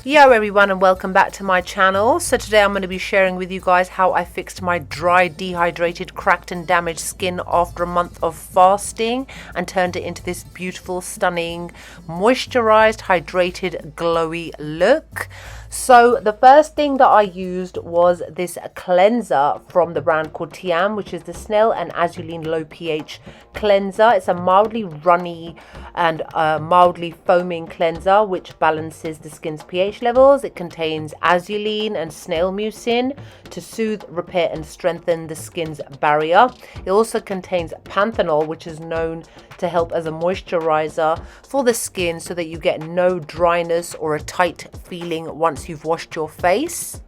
Yo everyone, and welcome back to my channel. So today I'm going to be sharing with you guys how I fixed my dry, dehydrated, cracked and damaged skin after a month of fasting and turned it into this beautiful, stunning, moisturized, hydrated, glowy look. So the first thing that I used was this cleanser from the brand called Tiam, which is the Snail and Azulene low pH cleanser. It's a mildly runny and mildly foaming cleanser which balances the skin's pH levels. It contains Azulene and Snail mucin to soothe, repair and strengthen the skin's barrier. It also contains panthenol, which is known to help as a moisturizer for the skin so that you get no dryness or a tight feeling once you've washed your face.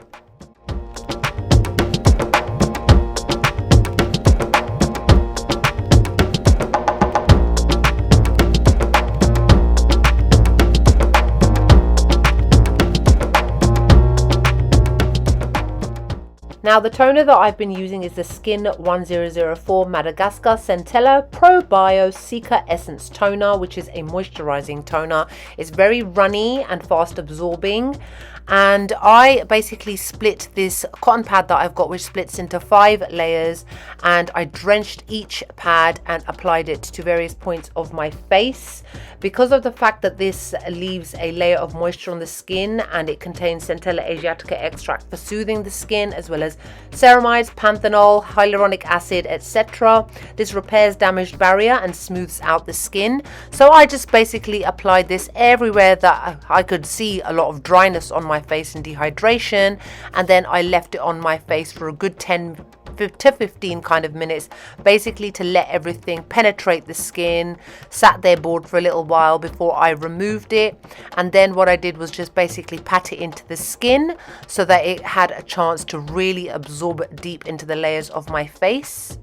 Now the toner that I've been using is the Skin 1004 Madagascar Centella Probio-Cica Essence toner, which is a moisturizing toner. It's very runny and fast absorbing. And I basically split this cotton pad that I've got, which splits into 5 layers, and I drenched each pad and applied it to various points of my face. Because of the fact that this leaves a layer of moisture on the skin and it contains Centella asiatica extract for soothing the skin, as well as ceramides, panthenol, hyaluronic acid, etc. This repairs damaged barrier and smooths out the skin. So I just basically applied this everywhere that I could see a lot of dryness on my face and dehydration, and then I left it on my face for a good 10 to 15 kind of minutes, basically to let everything penetrate the skin. Sat there bored for a little while before I removed it, and then what I did was just basically pat it into the skin so that it had a chance to really absorb deep into the layers of my face.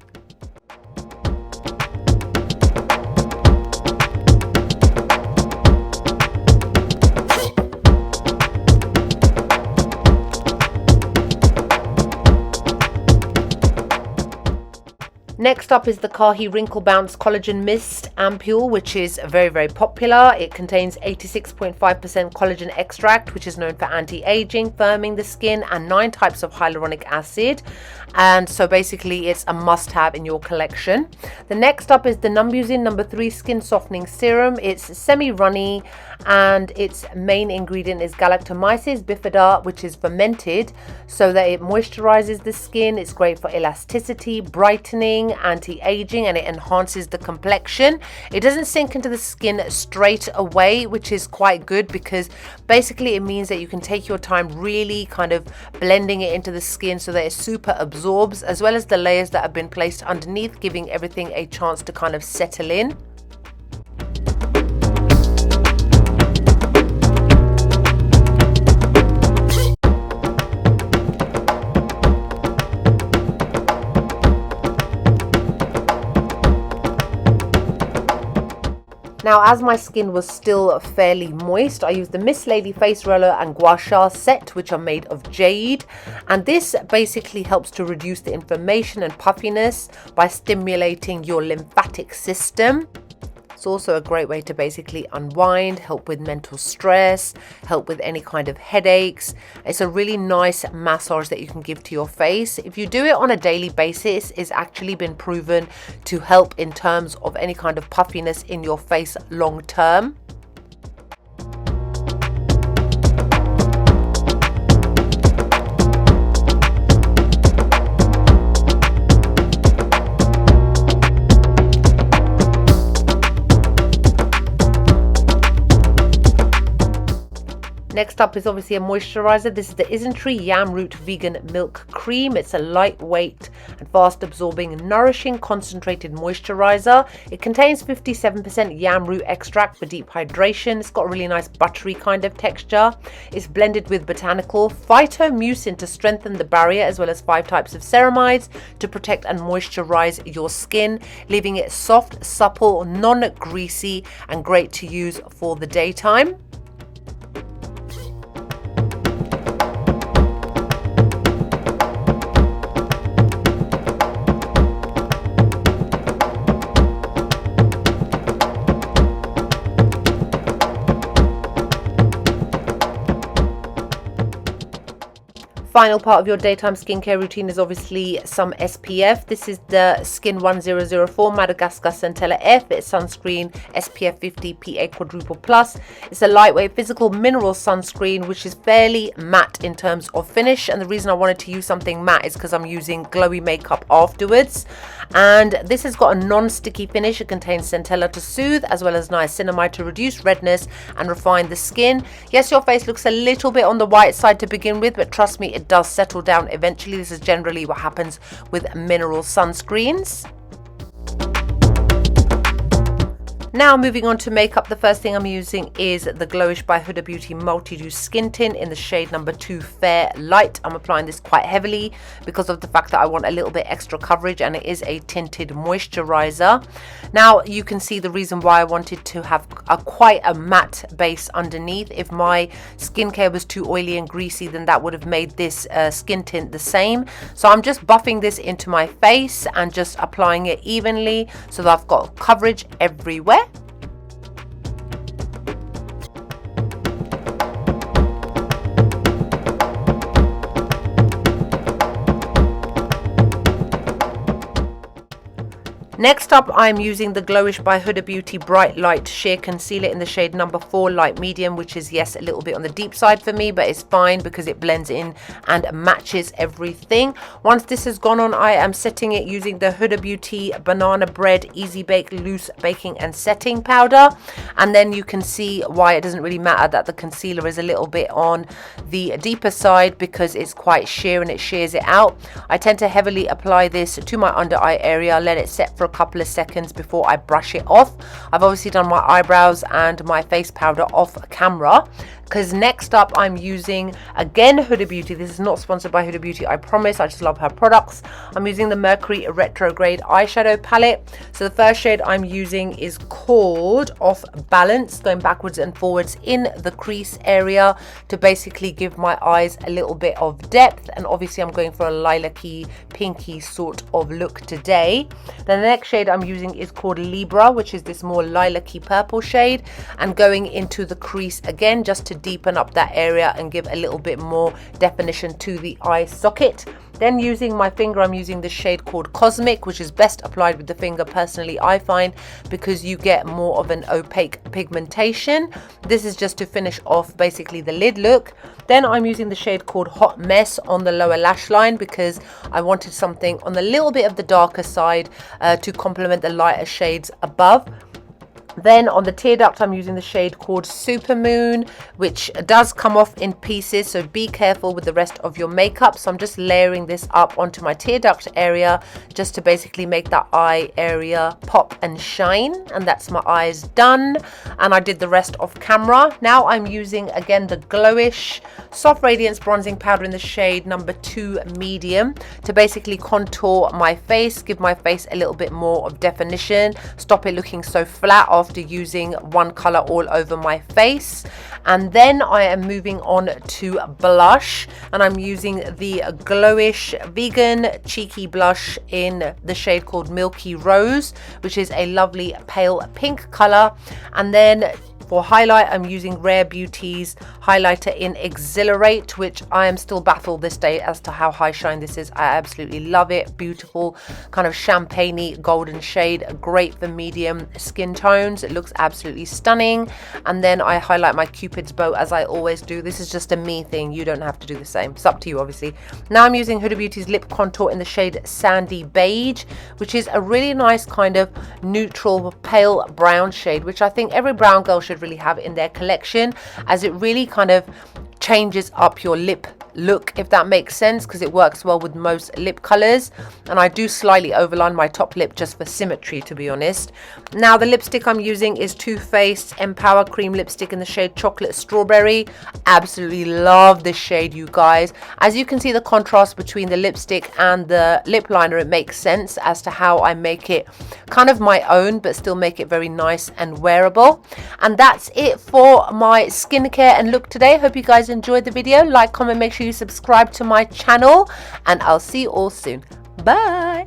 Next up is the KAHI Wrinkle Bounce Collagen Mist Ampoule, which is very popular. It contains 86.5% collagen extract, which is known for anti-aging, firming the skin, and 9 types of hyaluronic acid. And so basically it's a must-have in your collection. The next up is the numbuzin No. 3 Skin Softening Serum. It's semi-runny and its main ingredient is galactomyces bifida, which is fermented so that it moisturizes the skin. It's great for elasticity, brightening, anti-aging, and it enhances the complexion. It doesn't sink into the skin straight away, which is quite good because basically it means that you can take your time really kind of blending it into the skin so that it super absorbs, as well as the layers that have been placed underneath, giving everything a chance to kind of settle in. Now, as my skin was still fairly moist, I used the MissLady face roller and gua sha set, which are made of jade, and this basically helps to reduce the inflammation and puffiness by stimulating your lymphatic system. It's also a great way to basically unwind, help with mental stress, help with any kind of headaches. It's a really nice massage that you can give to your face. If you do it on a daily basis, it's actually been proven to help in terms of any kind of puffiness in your face long term. Next up is obviously a moisturizer. This is the Isntree Yam Root Vegan Milk Cream. It's a lightweight and fast absorbing, nourishing concentrated moisturizer. It contains 57% yam root extract for deep hydration. It's got a really nice buttery kind of texture. It's blended with botanical phytomucin to strengthen the barrier, as well as 5 types of ceramides to protect and moisturize your skin, leaving it soft, supple, non-greasy, and great to use for the daytime. Final part of your daytime skincare routine is obviously some SPF. This is the Skin 1004 Madagascar Centella F. It's sunscreen SPF 50 PA quadruple plus. It's a lightweight physical mineral sunscreen which is fairly matte in terms of finish, and the reason I wanted to use something matte is because I'm using glowy makeup afterwards. And this has got a non-sticky finish. It contains Centella to soothe as well as niacinamide to reduce redness and refine the skin. Yes, your face looks a little bit on the white side to begin with, but trust me, it does settle down eventually. This is generally what happens with mineral sunscreens. Now moving on to makeup, the first thing I'm using is the GloWish by Huda Beauty Multidew Skin Tint in the shade number 2 Fair Light. I'm applying this quite heavily because of the fact that I want a little bit extra coverage, and it is a tinted moisturizer. Now you can see the reason why I wanted to have quite a matte base underneath. If my skincare was too oily and greasy, then that would have made this skin tint the same. So I'm just buffing this into my face and just applying it evenly so that I've got coverage everywhere. Next up, I'm using the GloWish by Huda Beauty Bright Light Sheer Concealer in the shade number 4 Light Medium, which is, yes, a little bit on the deep side for me, but it's fine because it blends in and matches everything. Once this has gone on, I am setting it using the Huda Beauty Banana Bread Easy Bake Loose Baking and Setting Powder. And then you can see why it doesn't really matter that the concealer is a little bit on the deeper side, because it's quite sheer and it shears it out. I tend to heavily apply this to my under eye area, let it set for a couple of seconds before I brush it off. I've obviously done my eyebrows and my face powder off camera, because next up I'm using, again, Huda Beauty. This is not sponsored by Huda Beauty, I promise, I just love her products. I'm using the Mercury Retrograde eyeshadow palette. So the first shade I'm using is called Off Balance, going backwards and forwards in the crease area to basically give my eyes a little bit of depth. And obviously I'm going for a lilac-y, pinky sort of look today. Then the next shade I'm using is called Libra, which is this more lilac-y purple shade, and going into the crease again just to deepen up that area and give a little bit more definition to the eye socket. Then using my finger, I'm using the shade called Cosmic, which is best applied with the finger personally, I find, because you get more of an opaque pigmentation. This is just to finish off basically the lid look. Then I'm using the shade called Hot Mess on the lower lash line because I wanted something on the little bit of the darker side to complement the lighter shades above. Then on the tear duct, I'm using the shade called Supermoon, which does come off in pieces, so be careful with the rest of your makeup. So I'm just layering this up onto my tear duct area just to basically make that eye area pop and shine. And that's my eyes done, and I did the rest off camera. Now I'm using again the GloWish Soft Radiance Bronzing Powder in the shade number 2 Medium to basically contour my face, give my face a little bit more of definition, stop it looking so flat after using one color all over my face. And then I am moving on to blush, and I'm using the GloWish Vegan Cheeky Blush in the shade called Milky Rose, which is a lovely pale pink color. And then for highlight, I'm using Rare Beauty's highlighter in Exhilarate, which I am still baffled this day as to how high shine this is. I absolutely love it. Beautiful kind of champagne-y golden shade, great for medium skin tones. It looks absolutely stunning. And then I highlight my Cupid's bow as I always do. This is just a me thing. You don't have to do the same. It's up to you, obviously. Now I'm using Huda Beauty's lip contour in the shade Sandy Beige, which is a really nice kind of neutral pale brown shade, which I think every brown girl should really have in their collection, as it really kind of changes up your lip look, if that makes sense, because it works well with most lip colors. And I do slightly overline my top lip just for symmetry, to be honest. Now the lipstick I'm using is Too Faced Empower Cream Lipstick in the shade Chocolate Strawberry. Absolutely love this shade, you guys. As you can see, the contrast between the lipstick and the lip liner, it makes sense as to how I make it kind of my own but still make it very nice and wearable. And that's it for my skincare and look today. Hope you guys enjoyed the video. Like, comment, make sure you subscribe to my channel, and I'll see you all soon. Bye.